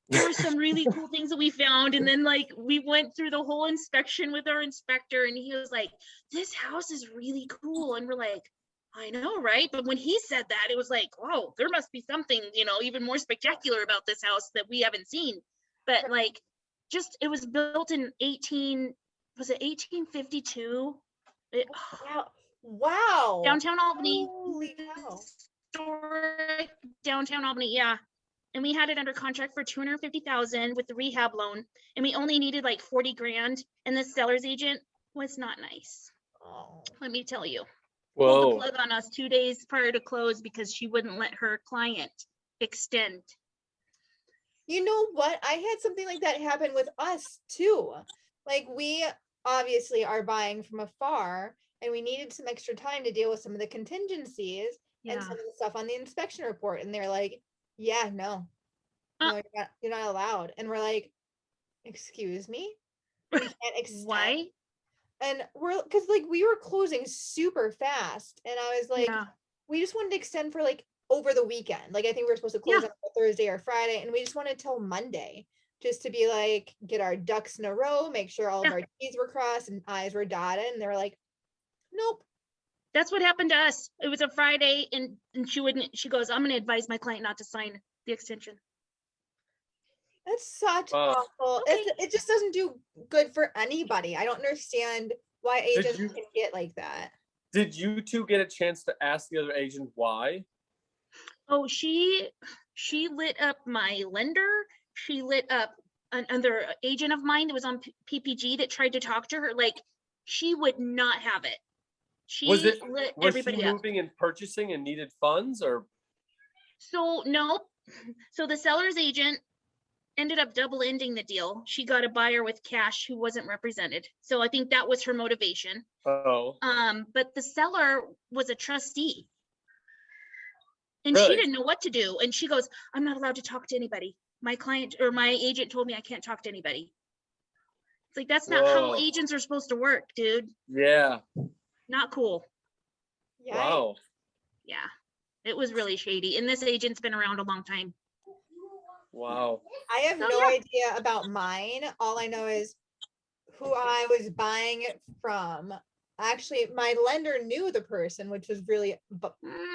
Speaker 3: there were some really cool things that we found. And then like we went through the whole inspection with our inspector, and he was like, this house is really cool. And we're like, I know, right? But when he said that, it was like, whoa, there must be something, even more spectacular about this house that we haven't seen. But like, just, it was built in 1852?
Speaker 1: Wow.
Speaker 3: Downtown Albany.
Speaker 1: Holy cow.
Speaker 3: Historic downtown Albany, yeah. And we had it under contract for $250,000 with the rehab loan, and we only needed like 40 grand. And the seller's agent was not nice.
Speaker 1: Oh.
Speaker 3: Let me tell you.
Speaker 2: Whoa.
Speaker 3: Pulled the plug on us 2 days prior to close because she wouldn't let her client extend.
Speaker 1: You know what? I had something like that happen with us too. Like, we obviously are buying from afar, and we needed some extra time to deal with some of the contingencies and some of the stuff on the inspection report. And they're like, yeah, no, you're not allowed. And we're like, excuse me? We can't extend.
Speaker 3: Why?
Speaker 1: And because like we were closing super fast, and I was like, we just wanted to extend for like over the weekend. Like I think we were supposed to close on Thursday or Friday, and we just wanted till Monday just to be like, get our ducks in a row, make sure all of our T's were crossed and I's were dotted. And they were like, nope.
Speaker 3: That's what happened to us. It was a Friday, and she goes, I'm going to advise my client not to sign the extension.
Speaker 1: That's such awful. Okay. It just doesn't do good for anybody. I don't understand why agents can get like that.
Speaker 2: Did you two get a chance to ask the other agent why?
Speaker 3: Oh, she lit up my lender. She lit up another agent of mine that was on PPG that tried to talk to her. Like, she would not have it.
Speaker 2: Was she
Speaker 3: moving
Speaker 2: and purchasing and needed funds, or?
Speaker 3: So no. So the seller's agent ended up double ending the deal. She got a buyer with cash who wasn't represented. So I think that was her motivation.
Speaker 2: Oh.
Speaker 3: But the seller was a trustee. And
Speaker 2: really?
Speaker 3: She didn't know what to do. And she goes, I'm not allowed to talk to anybody. My client or my agent told me I can't talk to anybody. It's like, that's not how agents are supposed to work, dude.
Speaker 2: Yeah.
Speaker 3: Not cool.
Speaker 2: Wow.
Speaker 3: Yeah. It was really shady. And this agent's been around a long time.
Speaker 2: Wow.
Speaker 1: I have no idea about mine. All I know is who I was buying it from. Actually, my lender knew the person, which was really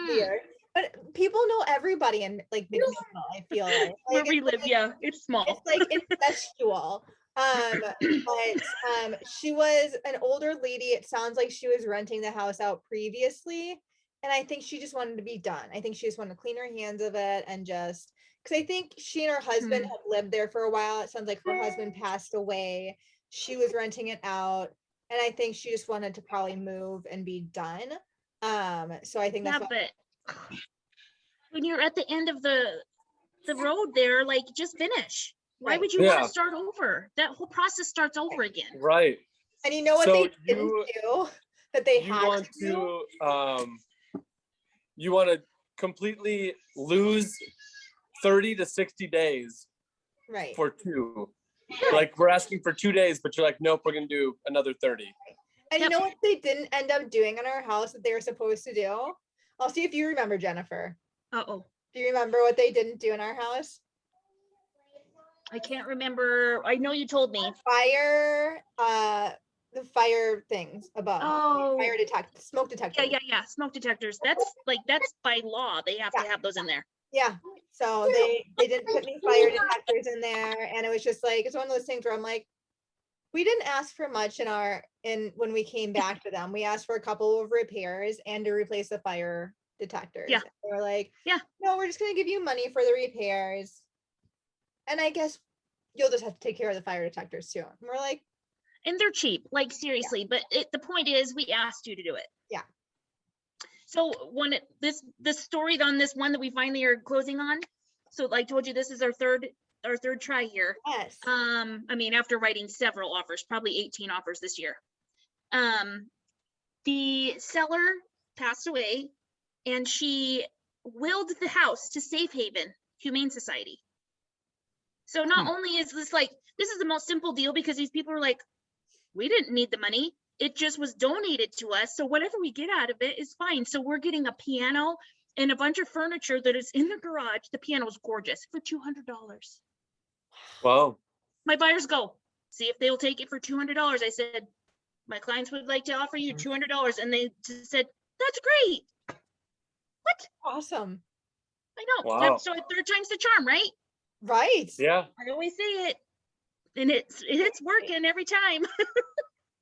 Speaker 1: weird. But people know everybody in like McNeil, I feel like.
Speaker 3: Where we live, it's small.
Speaker 1: It's like incestual. But she was an older lady. It sounds like she was renting the house out previously. And I think she just wanted to be done. I think she just wanted to clean her hands of it and just, because I think she and her husband have lived there for a while. It sounds like her husband passed away. She was renting it out. And I think she just wanted to probably move and be done. So I think that's
Speaker 3: but when you're at the end of the road there, like, just finish. Why would you want to start over? That whole process starts over again.
Speaker 2: Right.
Speaker 1: And you know what they didn't do that they had to do?
Speaker 2: You want to completely lose 30 to 60 days for two. Like, we're asking for 2 days, but you're like, nope, we're going to do another 30.
Speaker 1: And you know what they didn't end up doing in our house that they were supposed to do? I'll see if you remember, Jennifer.
Speaker 3: Uh-oh.
Speaker 1: Do you remember what they didn't do in our house?
Speaker 3: I can't remember. I know you told me.
Speaker 1: Fire the fire things above.
Speaker 3: Oh,
Speaker 1: fire smoke detectors.
Speaker 3: Yeah. Smoke detectors. That's by law. They have to have those in there.
Speaker 1: Yeah. So they didn't put any fire detectors in there, and it was just like, it's one of those things where I'm like, we didn't ask for much when we came back to them. We asked for a couple of repairs and to replace the fire detectors.
Speaker 3: Yeah.
Speaker 1: They were like,
Speaker 3: yeah,
Speaker 1: no, we're just gonna give you money for the repairs, and I guess you'll just have to take care of the fire detectors too. And we're like,
Speaker 3: and they're cheap, like seriously. Yeah. But the point is, we asked you to do it.
Speaker 1: Yeah.
Speaker 3: So this story on this one that we finally are closing on. So like I told you, this is our third try here.
Speaker 1: Yes.
Speaker 3: I mean, after writing several offers, probably 18 offers this year. The seller passed away, and she willed the house to Safe Haven Humane Society. So not only is this is the most simple deal, because these people are like, we didn't need the money. It just was donated to us. So whatever we get out of it is fine. So we're getting a piano and a bunch of furniture that is in the garage. The piano is gorgeous for $200.
Speaker 2: Wow.
Speaker 3: My buyers go, see if they'll take it for $200. I said, my clients would like to offer you $200. And they just said, that's great. What?
Speaker 1: Awesome.
Speaker 3: I know.
Speaker 2: Wow.
Speaker 3: So third time's the charm, right?
Speaker 1: Right.
Speaker 2: Yeah.
Speaker 3: I always say it. And it's working every time.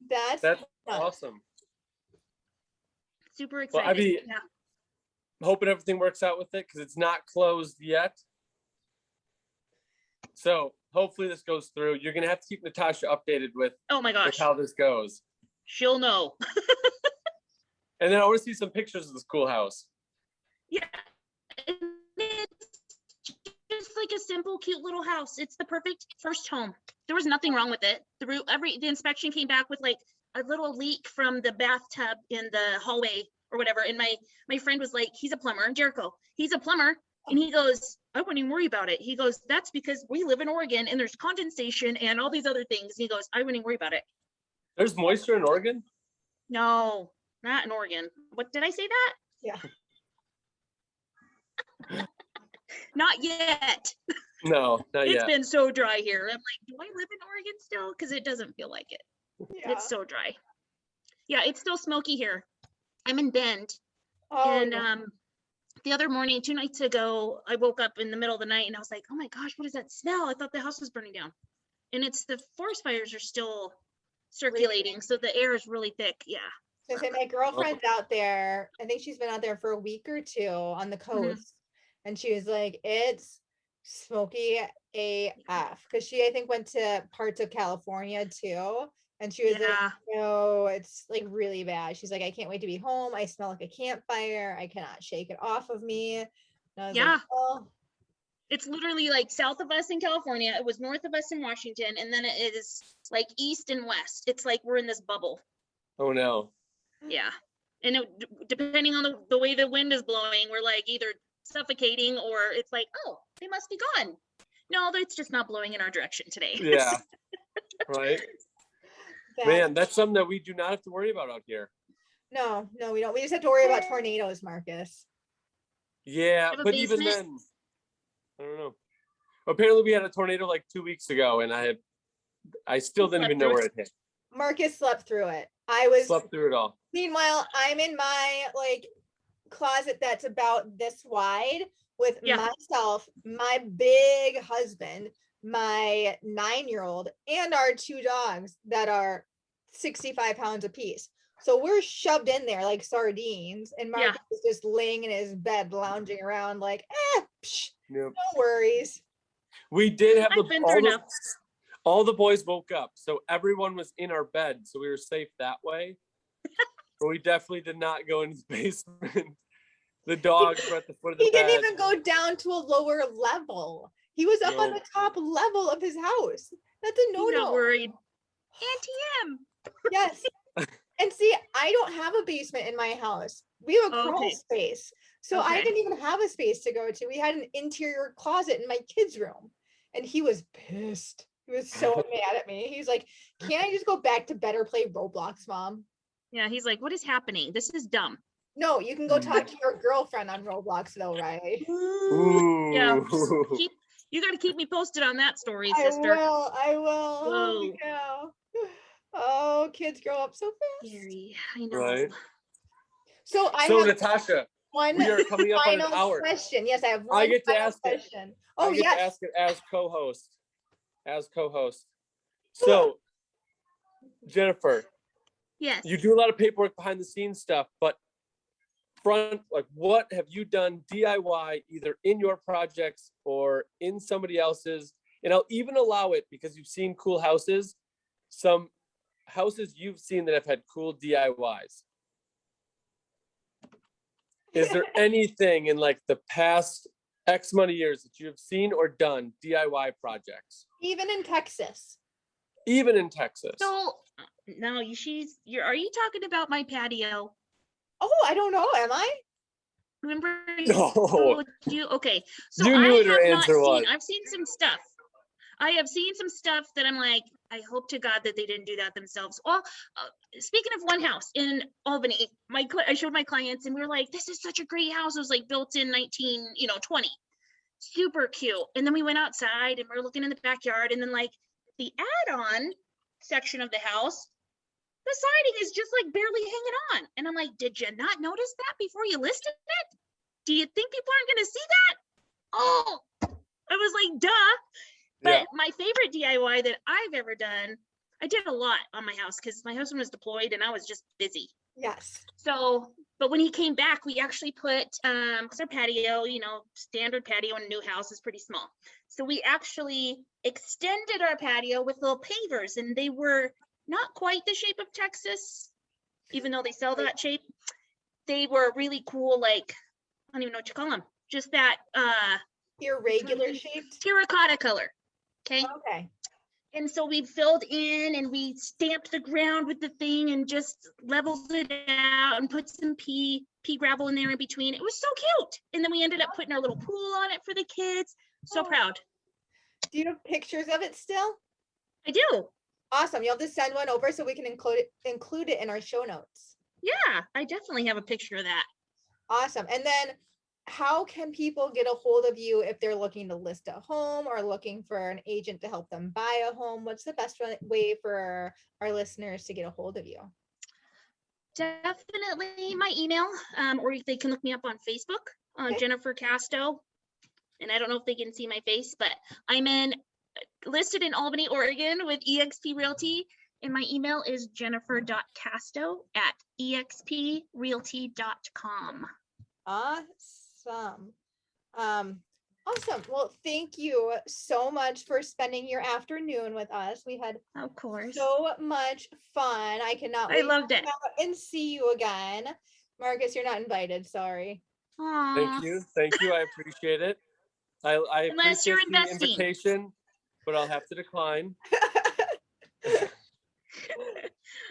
Speaker 1: That's
Speaker 2: awesome.
Speaker 3: Super excited.
Speaker 2: Well, I'm hoping everything works out with it, because it's not closed yet. So hopefully this goes through. You're gonna have to keep Natasha updated with,
Speaker 3: oh my gosh,
Speaker 2: with how this goes.
Speaker 3: She'll know.
Speaker 2: And then I want to see some pictures of the schoolhouse.
Speaker 3: Yeah. It's just like a simple, cute little house. It's the perfect first home. There was nothing wrong with it. The inspection came back with like a little leak from the bathtub in the hallway or whatever. And my friend was like, he's a plumber, Jericho. He's a plumber. And he goes, I wouldn't even worry about it. He goes, that's because we live in Oregon and there's condensation and all these other things. And he goes, I wouldn't even worry about it.
Speaker 2: There's moisture in Oregon?
Speaker 3: No, not in Oregon. What did I say that?
Speaker 1: Yeah.
Speaker 3: Not yet.
Speaker 2: No, not yet.
Speaker 3: It's been so dry here. I'm like, do I live in Oregon still? Because it doesn't feel like it.
Speaker 1: Yeah.
Speaker 3: It's so dry. Yeah, it's still smoky here. I'm in Bend.
Speaker 1: Oh,
Speaker 3: and the other morning, 2 nights ago, I woke up in the middle of the night and I was like, oh my gosh, what is that smell? I thought the house was burning down. And it's the forest fires are still circulating. So the air is really thick. Yeah.
Speaker 1: So my girlfriend's out there. I think she's been out there for a week or two on the coast. And she was like, it's smoky AF. Because she, I think, went to parts of California too. And she was like, no, it's like really bad. She's like, I can't wait to be home. I smell like a campfire. I cannot shake it off of me. And I was like, oh.
Speaker 3: It's literally like south of us in California. It was north of us in Washington. And then it is like east and west. It's like we're in this bubble.
Speaker 2: Oh, no.
Speaker 3: Yeah. And depending on the way the wind is blowing, we're like either suffocating or it's like, oh, they must be gone. No, it's just not blowing in our direction today.
Speaker 2: Yeah. Right. Man, that's something that we do not have to worry about out here.
Speaker 1: No, we don't. We just have to worry about tornadoes, Marcus.
Speaker 2: Yeah, but even then, I don't know. Apparently we had a tornado like 2 weeks ago, and I still didn't even know where it hit.
Speaker 1: Marcus slept through it.
Speaker 2: Slept through it all.
Speaker 1: Meanwhile, I'm in my closet that's about this wide with myself, my big husband, my 9-year-old, and our 2 dogs that are 65 pounds apiece. So we're shoved in there like sardines, and Marcus is just laying in his bed, lounging around like, no worries.
Speaker 2: We did have all the boys woke up, so everyone was in our bed, so we were safe that way. But we definitely did not go into the basement. The dogs were at the foot of the bed.
Speaker 1: He didn't even go down to a lower level. He was up on the top level of his house. That's a no-no.
Speaker 3: Not worried. Auntie M.
Speaker 1: Yes. And see, I don't have a basement in my house. We have a crawl space. So I didn't even have a space to go to. We had an interior closet in my kids' room. And he was pissed. He was so mad at me. He's like, can't I just go back to bed or play Roblox, Mom?
Speaker 3: Yeah, he's like, what is happening? This is dumb.
Speaker 1: No, you can go talk to your girlfriend on Roblox though, Riley.
Speaker 2: Ooh.
Speaker 3: Yeah. You got to keep me posted on that story, sister.
Speaker 1: I will. Holy cow. Oh, kids grow up so fast.
Speaker 3: Scary. I know.
Speaker 2: Right.
Speaker 1: So
Speaker 2: Natasha,
Speaker 1: one
Speaker 2: we are coming up on an
Speaker 1: final
Speaker 2: hour.
Speaker 1: question. Yes, I have one.
Speaker 2: I get to
Speaker 1: final
Speaker 2: ask
Speaker 1: question.
Speaker 2: it.
Speaker 1: Oh,
Speaker 2: I get
Speaker 1: yes.
Speaker 2: to ask it as co-host. So, Jennifer.
Speaker 3: Yes.
Speaker 2: You do a lot of paperwork behind the scenes stuff, but what have you done DIY either in your projects or in somebody else's? And I'll even allow it because you've seen cool houses, some houses you've seen that have had cool DIYs. Is there anything in like the past X amount of years that you have seen or done DIY projects?
Speaker 1: Even in Texas.
Speaker 2: Even in Texas.
Speaker 3: So no, are you talking about my patio?
Speaker 1: Oh, I don't know. Am I?
Speaker 3: Remember
Speaker 2: No.
Speaker 3: Okay. So
Speaker 2: you knew what her answer was.
Speaker 3: I've seen some stuff. I have seen some stuff that I'm like, I hope to God that they didn't do that themselves. Well, speaking of one house in Albany, I showed my clients and we were like, this is such a great house. It was like built in 1920, super cute. And then we went outside and we're looking in the backyard and then like the add-on section of the house, the siding is just like barely hanging on. And I'm like, did you not notice that before you listed it? Do you think people aren't going to see that? Oh, I was like, duh. But my favorite DIY that I've ever done, I did a lot on my house because my husband was deployed and I was just busy.
Speaker 1: Yes.
Speaker 3: So, but when he came back, we actually put, because our patio, standard patio in a new house is pretty small. So we actually extended our patio with little pavers and they were not quite the shape of Texas, even though they sell that shape. They were really cool, like, I don't even know what you call them. Just that
Speaker 1: irregular shaped
Speaker 3: terracotta color.
Speaker 1: Okay.
Speaker 3: And so we filled in and we stamped the ground with the thing and just leveled it out and put some pea gravel in there in between. It was so cute. And then we ended up putting our little pool on it for the kids. So proud.
Speaker 1: Do you have pictures of it still?
Speaker 3: I do.
Speaker 1: Awesome. You'll have to send one over so we can include it in our show notes.
Speaker 3: Yeah, I definitely have a picture of that.
Speaker 1: Awesome. And then how can people get a hold of you if they're looking to list a home or looking for an agent to help them buy a home? What's the best way for our listeners to get a hold of you?
Speaker 3: Definitely my email, or they can look me up on Facebook, Jennifer Casto. And I don't know if they can see my face, but I'm listed in Albany, Oregon with eXp Realty. And my email is jennifer.casto@exprealty.com.
Speaker 1: Awesome. Awesome. Well, thank you so much for spending your afternoon with us. We had
Speaker 3: of course
Speaker 1: so much fun. I cannot wait
Speaker 3: loved it.
Speaker 1: And see you again. Marcus, you're not invited. Sorry.
Speaker 3: Aww.
Speaker 2: Thank you. I appreciate it. I
Speaker 3: Unless you're
Speaker 2: appreciate the
Speaker 3: investing.
Speaker 2: invitation, but I'll have to decline.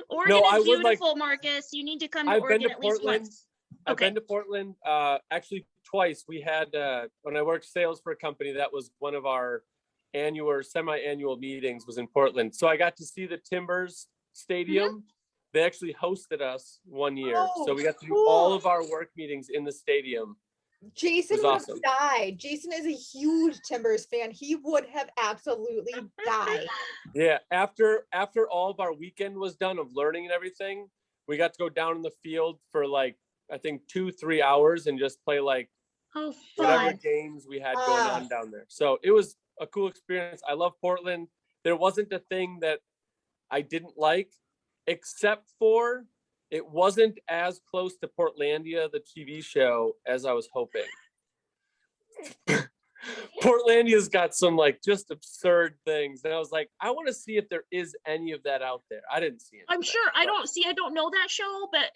Speaker 3: Oregon is beautiful, Marcus. You need to come to Oregon at least once.
Speaker 2: I've been to Portland actually twice. We had when I worked sales for a company, that was one of our semi-annual meetings was in Portland. So I got to see the Timbers Stadium. Mm-hmm. They actually hosted us one year. So we got to do all of our work meetings in the stadium.
Speaker 1: Jason would have died. Jason is a huge Timbers fan. He would have absolutely died.
Speaker 2: Yeah. After all of our weekend was done of learning and everything, we got to go down in the field for like, I think 2-3 hours and just play like whatever games we had going on down there. So it was a cool experience. I love Portland. There wasn't a thing that I didn't like, except for it wasn't as close to Portlandia, the TV show, as I was hoping. Portlandia's got some like just absurd things. And I was like, I want to see if there is any of that out there. I didn't see it.
Speaker 3: I'm sure. I don't know that show, but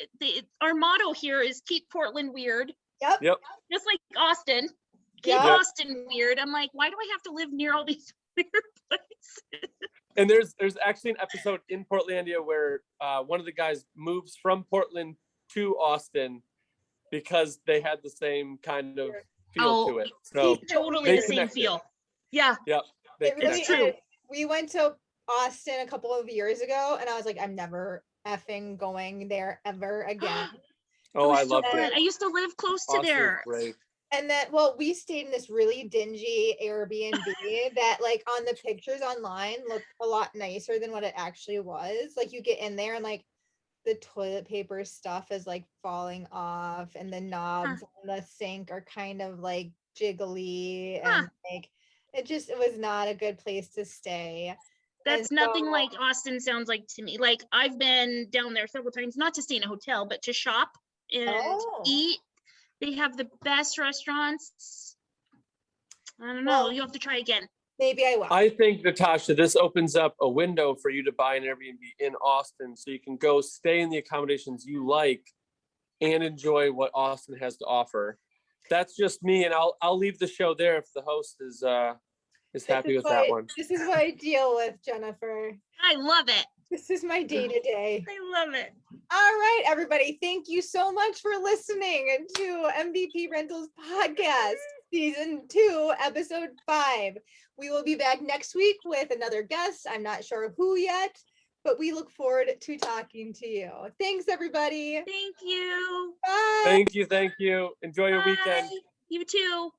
Speaker 3: our motto here is keep Portland weird.
Speaker 1: Yep.
Speaker 3: Just like Austin. Keep Austin weird. I'm like, why do I have to live near all these weird places?
Speaker 2: And there's actually an episode in Portlandia where one of the guys moves from Portland to Austin because they had the same kind of feel to it. So
Speaker 3: totally the same feel. Yeah.
Speaker 2: Yep.
Speaker 1: It's true. We went to Austin a couple of years ago and I was like, I'm never effing going there ever again.
Speaker 2: I loved it.
Speaker 3: I used to live close to there.
Speaker 2: Great.
Speaker 1: And then, well, we stayed in this really dingy Airbnb that like on the pictures online looked a lot nicer than what it actually was. Like you get in there and like the toilet paper stuff is like falling off and the knobs on the sink are kind of like jiggly and like it was not a good place to stay.
Speaker 3: That's nothing like Austin sounds like to me. Like I've been down there several times, not to stay in a hotel, but to shop and eat. They have the best restaurants. I don't know. You'll have to try again.
Speaker 1: Maybe I will.
Speaker 2: I think, Natasha, this opens up a window for you to buy an Airbnb in Austin so you can go stay in the accommodations you like and enjoy what Austin has to offer. That's just me, and I'll leave the show there if the host is happy with that one.
Speaker 1: This is what I deal with, Jennifer.
Speaker 3: I love it.
Speaker 1: This is my day-to-day.
Speaker 3: I love it.
Speaker 1: All right, everybody. Thank you so much for listening to MVP Rentals Podcast, Season 2, Episode 5. We will be back next week with another guest. I'm not sure who yet, but we look forward to talking to you. Thanks, everybody.
Speaker 3: Thank you.
Speaker 1: Bye.
Speaker 2: Thank you. Enjoy your weekend.
Speaker 3: You too.